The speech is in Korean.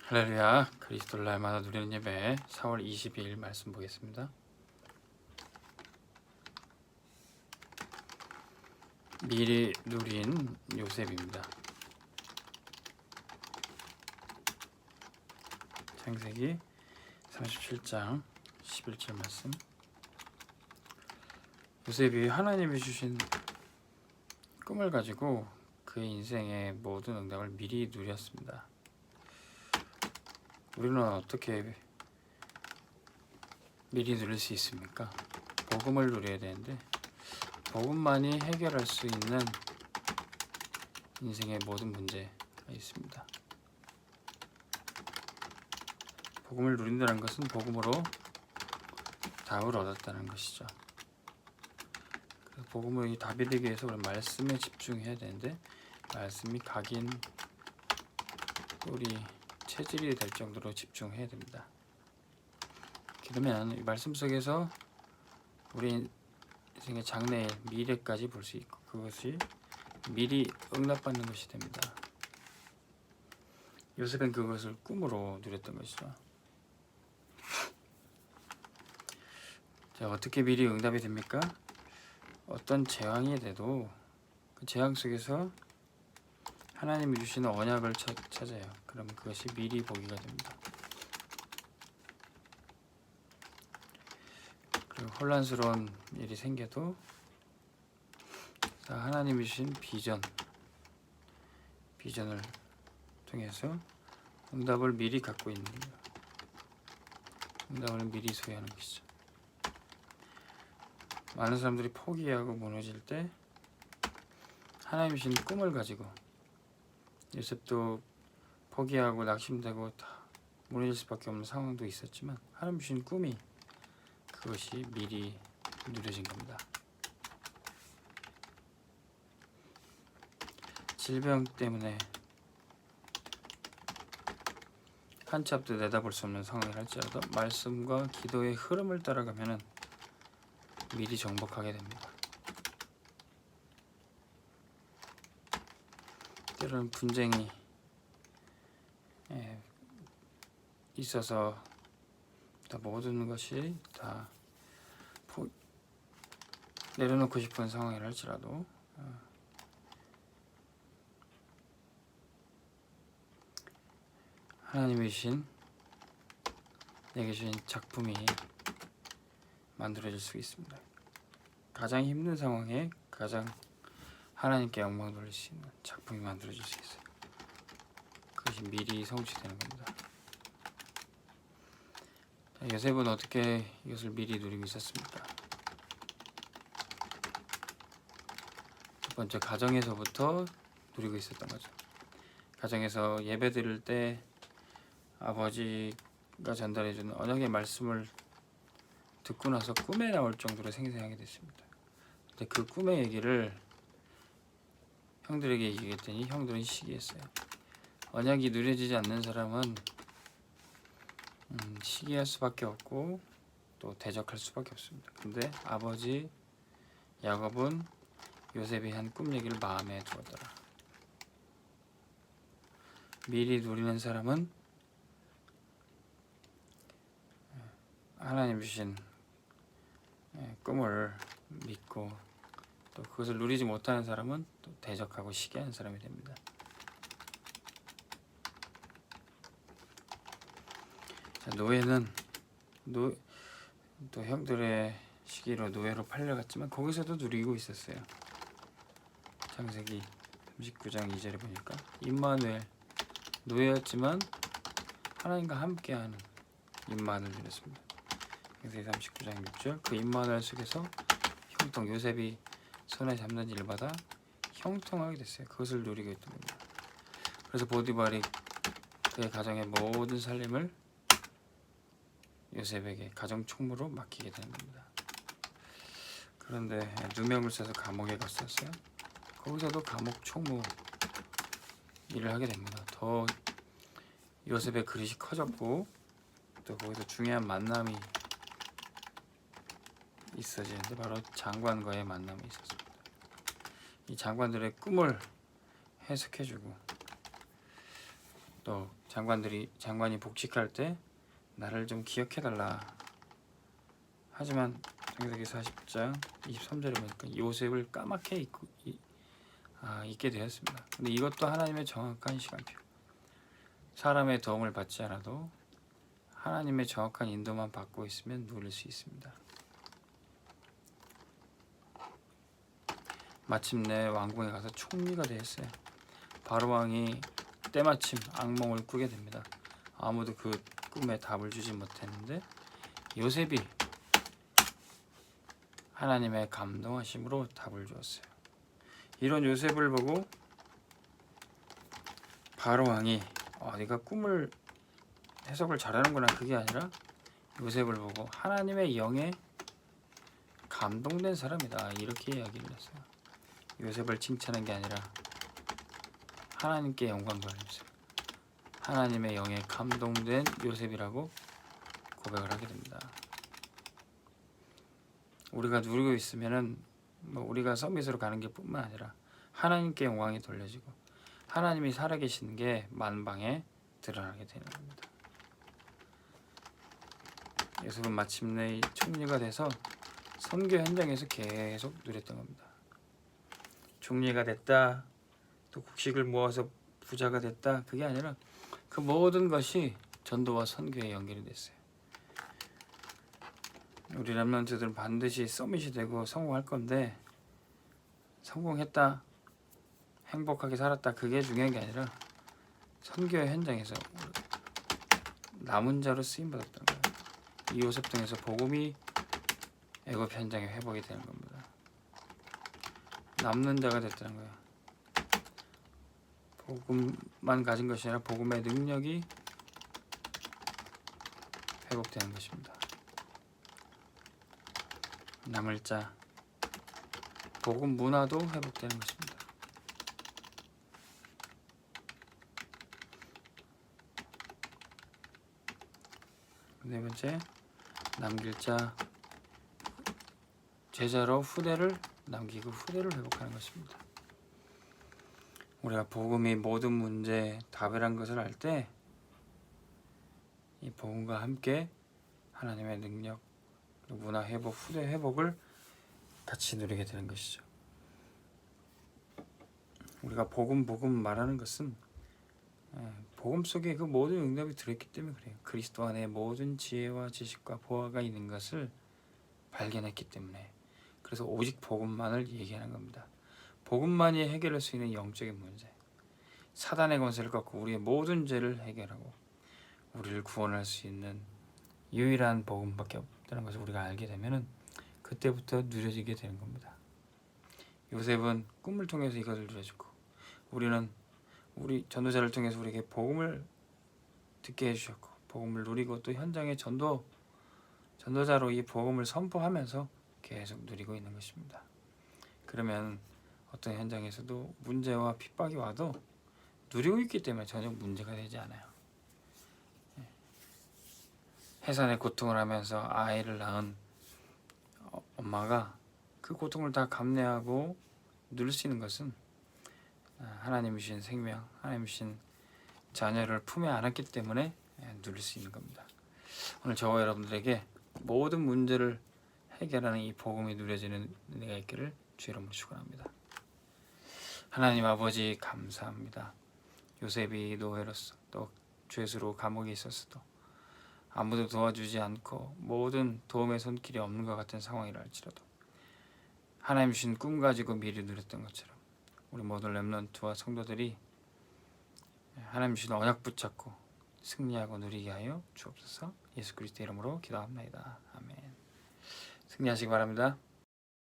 할렐루야. 그리스도를 날마다 누리는 예배 4월 22일 말씀 보겠습니다. 미리 누린 요셉입니다. 창세기 37장 11절 말씀. 요셉이 하나님이 주신 꿈을 가지고 그의 인생의 모든 응답을 미리 누렸습니다. 우리는 어떻게 미리 누릴 수 있습니까? 복음을 누려야 되는데 복음만이 해결할 수 있는 인생의 모든 문제가 있습니다. 복음을 누린다는 것은 복음으로 답을 얻었다는 것이죠. 복음의 답이 되기 위해서 우리 말씀에 집중해야 되는데 말씀이 각인 우리 체질이 될 정도로 집중해야 됩니다. 그러면 이 말씀 속에서 우리 인생의 장래의 미래까지 볼 수 있고 그것이 미리 응답받는 것이 됩니다. 요셉은 그것을 꿈으로 누렸던 것이죠. 자, 어떻게 미리 응답이 됩니까? 어떤 재앙이 돼도 그 재앙 속에서 하나님이 주시는 언약을 찾아요. 그러면 그것이 미리 보기가 됩니다. 그리고 혼란스러운 일이 생겨도 하나님이 주신 비전을 통해서 응답을 미리 갖고 있는 거예요. 응답을 미리 소유하는 것이죠. 많은 사람들이 포기하고 무너질 때 하나님이 주신 꿈을 가지고 요셉도 포기하고 낙심되고 다 무너질 수밖에 없는 상황도 있었지만 하나님 주신 꿈이 그것이 미리 누려진 겁니다. 질병 때문에 한치 앞도 내다볼 수 없는 상황이 할지라도 말씀과 기도의 흐름을 따라가면 미리 정복하게 됩니다. 때로는 분쟁이 있어서 다 모든 것이 다 내려놓고 싶은 상황이 할지라도 하나님이 주신 내게 주신 작품이 만들어질 수 있습니다. 가장 힘든 상황에 가장 하나님께 영광 돌릴 수 있는 작품이 만들어질 수 있어요. 그것이 미리 성취되는 겁니다. 요셉은 어떻게 이것을 미리 누리고 있었습니까? 첫 번째, 가정에서부터 누리고 있었던 거죠. 가정에서 예배 드릴 때 아버지가 전달해주는 언약의 말씀을 듣고 나서 꿈에 나올 정도로 생생하게 됐습니다. 근데 그 꿈의 얘기를 형들에게 얘기했더니 형들은 시기했어요. 언약이 누려지지 않는 사람은 시기할 수밖에 없고 또 대적할 수밖에 없습니다. 근데 아버지 야곱은 요셉이 한 꿈 얘기를 마음에 두었더라. 미리 누리는 사람은 하나님 주신 꿈을 믿고 또 그것을 누리지 못하는 사람은 또 대적하고 시기하는 사람이 됩니다. 자, 노예는 또 형들의 시기로 노예로 팔려갔지만 거기서도 누리고 있었어요. 창세기 39장 2절에 보니까 임마누엘, 노예였지만 하나님과 함께하는 임마누엘 누렸습니다. 창세기 39장 6절, 그 임마누엘 속에서 형통, 요셉이 손에 잡는 일마다 형통하게 됐어요. 그것을 누리고 있던 겁니다. 그래서 보디발이 그의 가정의 모든 살림을 요셉에게 가정 총무로 맡기게 되는 겁니다. 그런데 누명을 써서 감옥에 갔었어요. 거기서도 감옥 총무 일을 하게 됩니다. 더 요셉의 그릇이 커졌고 또 거기서 중요한 만남이 있어지는데 바로 장관과의 만남이 있었습니다. 이 장관들의 꿈을 해석해주고 또 장관이 복직할 때 나를 좀 기억해달라. 하지만 창세기 40장 23절에 보니까 요셉을 까맣게 잊게 되었습니다. 근데 이것도 하나님의 정확한 시간표. 사람의 도움을 받지 않아도 하나님의 정확한 인도만 받고 있으면 누릴 수 있습니다. 마침내 왕궁에 가서 총리가 되었어요. 바로 왕이 때마침 악몽을 꾸게 됩니다. 아무도 그 꿈에 답을 주지 못했는데 요셉이 하나님의 감동하심으로 답을 주었어요. 이런 요셉을 보고 바로 왕이 네가 꿈을 해석을 잘하는구나, 그게 아니라 요셉을 보고 하나님의 영에 감동된 사람이다, 이렇게 이야기를 했어요. 요셉을 칭찬한 게 아니라 하나님께 영광 돌렸어요. 하나님의 영에 감동된 요셉이라고 고백을 하게 됩니다. 우리가 누리고 있으면은 우리가 서밋으로 가는 게 뿐만 아니라 하나님께 영광이 돌려지고 하나님이 살아계시는 게 만방에 드러나게 되는 겁니다. 요셉은 마침내 총리가 돼서 선교 현장에서 계속 누렸던 겁니다. 총리가 됐다, 또 국식을 모아서 부자가 됐다, 그게 아니라 그 모든 것이 전도와 선교에 연결이 됐어요. 우리 렘넌트들은 반드시 서밋이 되고 성공할 건데, 성공했다, 행복하게 살았다, 그게 중요한 게 아니라 선교 현장에서 남은 자로 쓰임 받았다는 거예요. 이 요셉 통해서 복음이 애굽 현장에 회복이 되는 겁니다. 남는 자가 됐다는 거예요. 복음만 가진 것이 아니라 복음의 능력이 회복되는 것입니다. 남을 자, 복음 문화도 회복되는 것입니다. 네 번째, 남길 자, 제자로 후대를 남기고 후대를 회복하는 것입니다. 우리가 복음이 모든 문제의 답이란 것을 알 때 이 복음과 함께 하나님의 능력, 문화 회복, 후대 회복을 같이 누리게 되는 것이죠. 우리가 복음 말하는 것은 복음 속에 그 모든 응답이 들어있기 때문에 그래요. 그리스도 안에 모든 지혜와 지식과 보화가 있는 것을 발견했기 때문에, 그래서 오직 복음만을 얘기하는 겁니다. 복음만이 해결할 수 있는 영적인 문제, 사단의 권세를 꺾고 우리의 모든 죄를 해결하고 우리를 구원할 수 있는 유일한 복음밖에 없다는 것을 우리가 알게 되면은 그때부터 누려지게 되는 겁니다. 요셉은 꿈을 통해서 이것을 누려주고, 우리는 우리 전도자를 통해서 우리에게 복음을 듣게 해주셨고 복음을 누리고 또 현장의 전도자로 이 복음을 선포하면서 계속 누리고 있는 것입니다. 그러면 어떤 현장에서도 문제와 핍박이 와도 누리고 있기 때문에 전혀 문제가 되지 않아요. 해산의 고통을 하면서 아이를 낳은 엄마가 그 고통을 다 감내하고 누릴 수 있는 것은 하나님이 주신 생명, 하나님이 주신 자녀를 품에 안았기 때문에 누릴 수 있는 겁니다. 오늘 저와 여러분들에게 모든 문제를 해결하는 이 복음이 누려지는 은혜가 있기를 주의 이름으로 축원합니다. 하나님 아버지 감사합니다. 요셉이 노예로서 또 죄수로 감옥에 있었어도 아무도 도와주지 않고 모든 도움의 손길이 없는 것 같은 상황이라 할지라도 하나님 주신 꿈 가지고 미리 누렸던 것처럼 우리 모든 렘넌트와 성도들이 하나님 주신 언약 붙잡고 승리하고 누리게 하여 주옵소서. 예수 그리스도 이름으로 기도합니다. 아멘. 승리하시기 바랍니다.